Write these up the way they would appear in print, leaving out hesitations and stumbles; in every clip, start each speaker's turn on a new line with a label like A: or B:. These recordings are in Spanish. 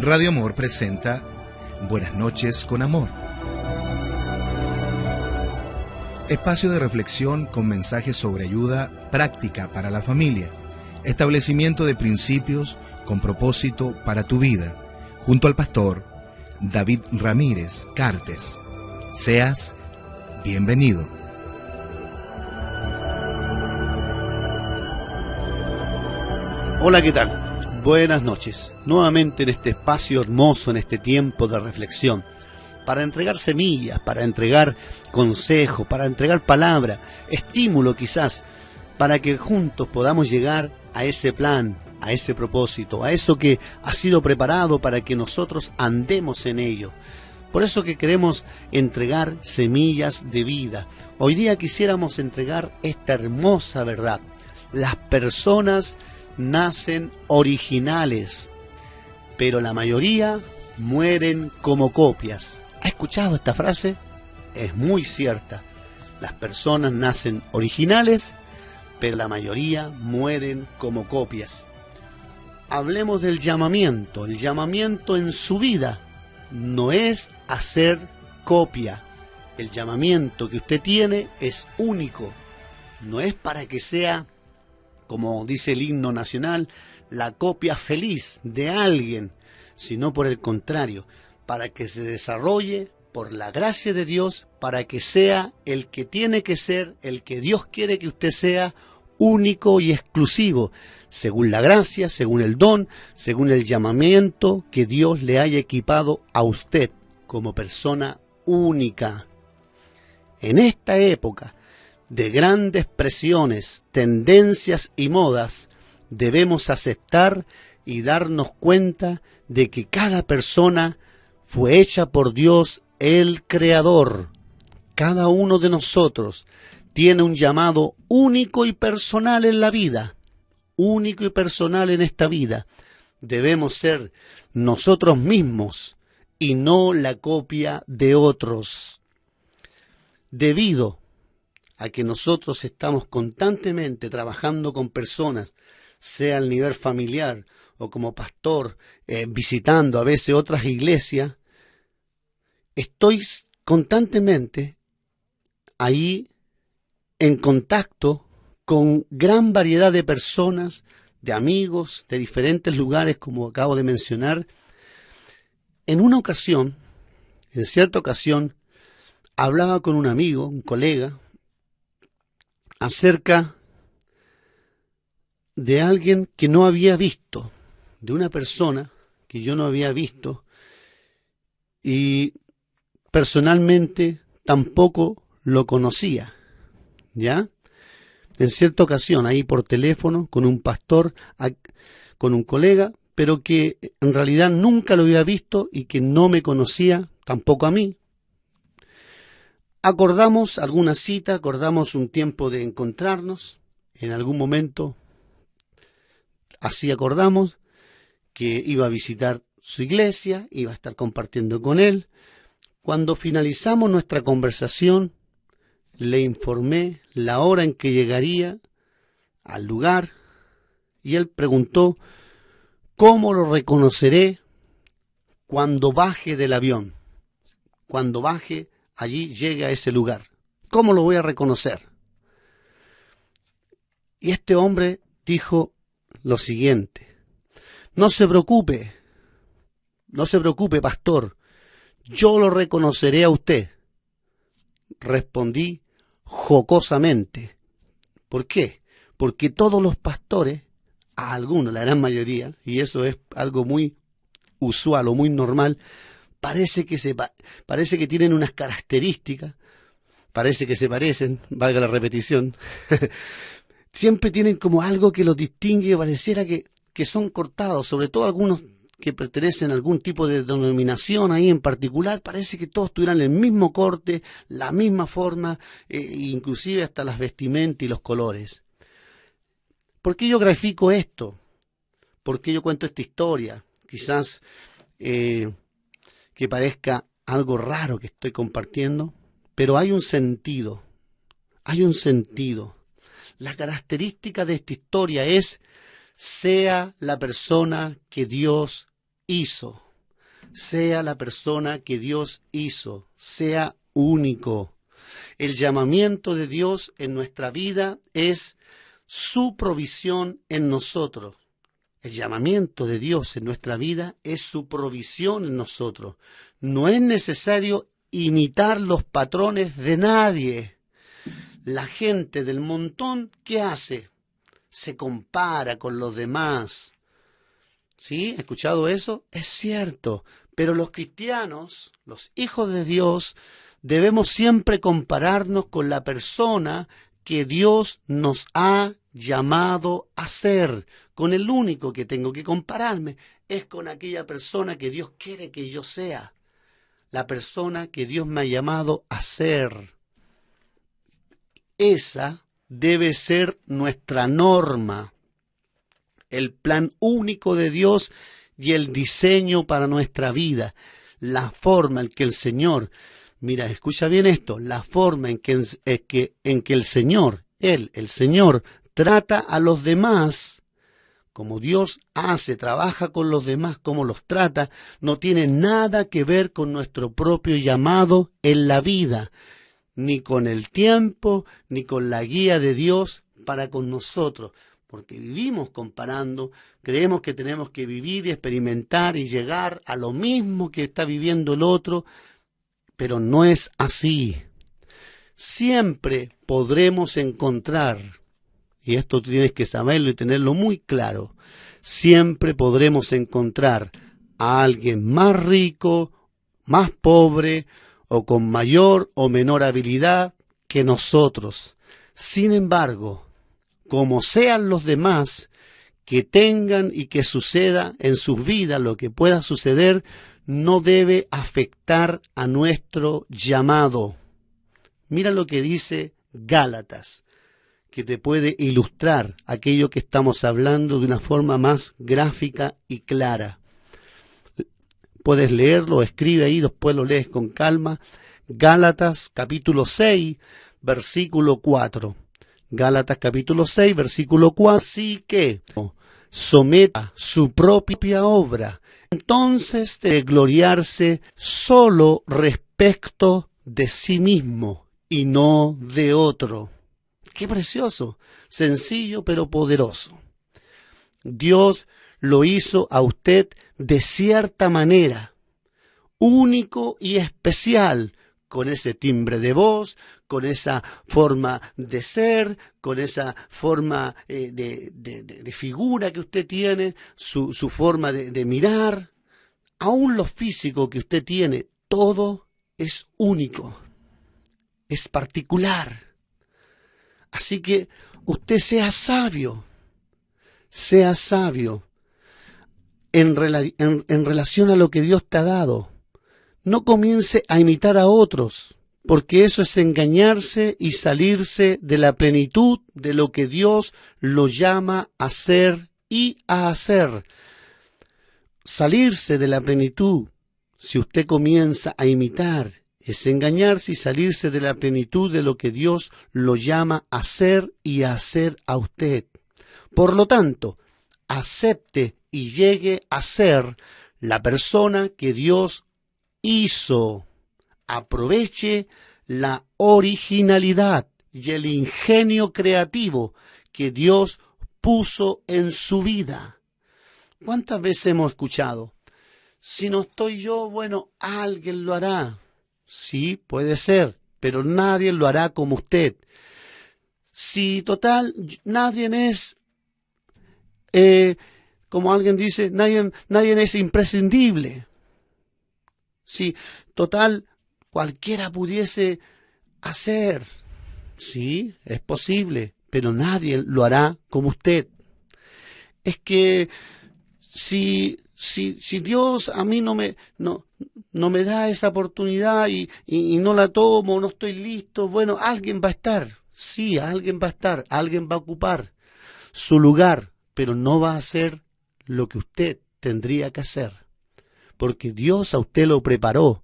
A: Radio Amor presenta Buenas noches con amor. Espacio de reflexión con mensajes sobre ayuda práctica para la familia, establecimiento de principios con propósito para tu vida, junto al pastor David Ramírez Cartes. Seas bienvenido.
B: Hola, ¿qué tal? Buenas noches. Nuevamente en este espacio hermoso, en este tiempo de reflexión, para entregar semillas, para entregar consejo, para entregar palabra, estímulo quizás, para que juntos podamos llegar a ese plan, a ese propósito, a eso que ha sido preparado para que nosotros andemos en ello. Por eso que queremos entregar semillas de vida. Hoy día quisiéramos entregar esta hermosa verdad. Las personas nacen originales, pero la mayoría mueren como copias. ¿Ha escuchado esta frase? Es muy cierta. Las personas nacen originales, pero la mayoría mueren como copias. Hablemos del llamamiento. El llamamiento en su vida no es hacer copia. El llamamiento que usted tiene es único. No es para que sea, como dice el himno nacional, la copia feliz de alguien, sino por el contrario, para que se desarrolle por la gracia de Dios, para que sea el que tiene que ser, el que Dios quiere que usted sea, único y exclusivo, según la gracia, según el don, según el llamamiento que Dios le haya equipado a usted como persona única. En esta época de grandes presiones, tendencias y modas, debemos aceptar y darnos cuenta de que cada persona fue hecha por Dios el Creador. Cada uno de nosotros tiene un llamado único y personal en la vida, único y personal en esta vida. Debemos ser nosotros mismos y no la copia de otros. Debido a que nosotros estamos constantemente trabajando con personas, sea al nivel familiar o como pastor, visitando a veces otras iglesias, estoy constantemente ahí en contacto con gran variedad de personas, de amigos, de diferentes lugares, como acabo de mencionar. En una ocasión, en cierta ocasión, hablaba con un amigo, un colega, acerca de alguien que no había visto, de una persona que yo no había visto y personalmente tampoco lo conocía, ¿ya? En cierta ocasión, ahí por teléfono, con un pastor, con un colega, pero que en realidad nunca lo había visto y que no me conocía tampoco a mí. Acordamos alguna cita, acordamos un tiempo de encontrarnos, en algún momento así acordamos que iba a visitar su iglesia, iba a estar compartiendo con él. Cuando finalizamos nuestra conversación, le informé la hora en que llegaría al lugar y él preguntó: ¿cómo lo reconoceré cuando baje del avión? Cuando baje allí, llegue a ese lugar. ¿Cómo lo voy a reconocer? Y este hombre dijo lo siguiente: no se preocupe, pastor, yo lo reconoceré a usted. Respondí jocosamente. ¿Por qué? Porque todos los pastores, a algunos, la gran mayoría, y eso es algo muy usual o muy normal, parece que tienen unas características, parece que se parecen, valga la repetición, siempre tienen como algo que los distingue, pareciera que son cortados, sobre todo algunos que pertenecen a algún tipo de denominación ahí en particular, parece que todos tuvieran el mismo corte, la misma forma, inclusive hasta las vestimentas y los colores. ¿Por qué yo grafico esto? ¿Por qué yo cuento esta historia? Quizás que parezca algo raro que estoy compartiendo, pero hay un sentido, La característica de esta historia es: sea la persona que Dios hizo. sea la persona que Dios hizo, sea único. El llamamiento de Dios en nuestra vida es su provisión en nosotros. El llamamiento de Dios en nuestra vida es su provisión en nosotros. No es necesario imitar los patrones de nadie. La gente del montón, ¿qué hace? Se compara con los demás. ¿Sí? ¿He escuchado eso? Es cierto. Pero los cristianos, los hijos de Dios, debemos siempre compararnos con la persona que Dios nos ha llamado a ser. Con el único que tengo que compararme es con aquella persona que Dios quiere que yo sea. La persona que Dios me ha llamado a ser. Esa debe ser nuestra norma. El plan único de Dios y el diseño para nuestra vida. La forma en que el Señor, mira, escucha bien esto, la forma en que el Señor, el Señor, trata a los demás, como Dios trabaja con los demás, como los trata, no tiene nada que ver con nuestro propio llamado en la vida, ni con el tiempo, ni con la guía de Dios para con nosotros, porque vivimos comparando, creemos que tenemos que vivir y experimentar y llegar a lo mismo que está viviendo el otro, pero no es así. Siempre podremos encontrar, y esto tienes que saberlo y tenerlo muy claro, siempre podremos encontrar a alguien más rico, más pobre, o con mayor o menor habilidad que nosotros. Sin embargo, como sean los demás, que tengan y que suceda en sus vidas lo que pueda suceder, no debe afectar a nuestro llamado. Mira lo que dice Gálatas, que te puede ilustrar aquello que estamos hablando de una forma más gráfica y clara. Puedes leerlo, escribe ahí, después lo lees con calma. Gálatas capítulo 6, versículo 4. Gálatas capítulo 6, versículo 4. Así que someta su propia obra. Entonces de gloriarse solo respecto de sí mismo y no de otro. ¡Qué precioso! Sencillo pero poderoso. Dios lo hizo a usted de cierta manera, único y especial, con ese timbre de voz, con esa forma de ser, con esa forma de figura que usted tiene, su forma de mirar, aún lo físico que usted tiene, todo es único, es particular. Así que usted sea sabio en relación a lo que Dios te ha dado. No comience a imitar a otros, porque eso es engañarse y salirse de la plenitud de lo que Dios lo llama a ser y a hacer. Salirse de la plenitud, si usted comienza a imitar, es engañarse y salirse de la plenitud de lo que Dios lo llama a ser y a hacer a usted. Por lo tanto, acepte y llegue a ser la persona que Dios hizo. Aproveche la originalidad y el ingenio creativo que Dios puso en su vida. ¿Cuántas veces hemos escuchado? Si no estoy yo, bueno, alguien lo hará. Sí, puede ser, pero nadie lo hará como usted. Si total, nadie es, como alguien dice, nadie es imprescindible. Si total, cualquiera pudiese hacer. Sí, es posible, pero nadie lo hará como usted. Es que si Dios a mí no me da esa oportunidad y no la tomo, no estoy listo, bueno, alguien va a estar. Sí, alguien va a estar, alguien va a ocupar su lugar, pero no va a hacer lo que usted tendría que hacer. Porque Dios a usted lo preparó,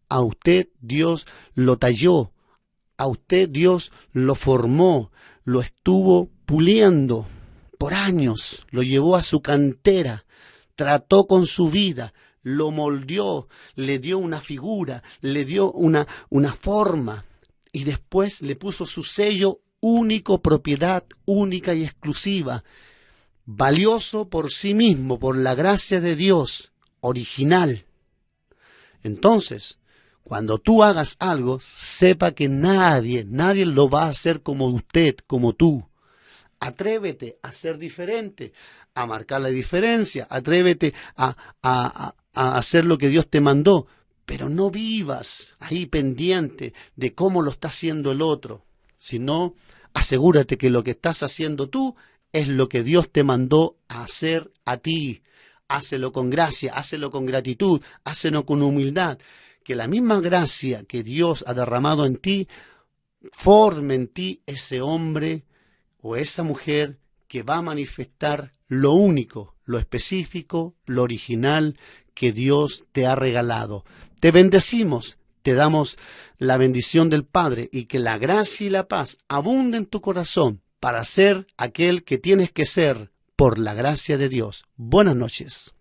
B: a usted Dios lo talló, a usted Dios lo formó, lo estuvo puliendo por años, lo llevó a su cantera, trató con su vida, lo moldeó, le dio una figura, le dio una forma y después le puso su sello único, propiedad única y exclusiva, valioso por sí mismo, por la gracia de Dios, original. Entonces, cuando tú hagas algo, sepa que nadie lo va a hacer como usted, como tú. Atrévete a ser diferente, a marcar la diferencia, atrévete a hacer lo que Dios te mandó, pero no vivas ahí pendiente de cómo lo está haciendo el otro, sino asegúrate que lo que estás haciendo tú es lo que Dios te mandó a hacer a ti. Hácelo con gracia, hácelo con gratitud, hácelo con humildad. Que la misma gracia que Dios ha derramado en ti, forme en ti ese hombre o esa mujer que va a manifestar lo único, lo específico, lo original que Dios te ha regalado. Te bendecimos, te damos la bendición del Padre y que la gracia y la paz abunden en tu corazón para ser aquel que tienes que ser por la gracia de Dios. Buenas noches.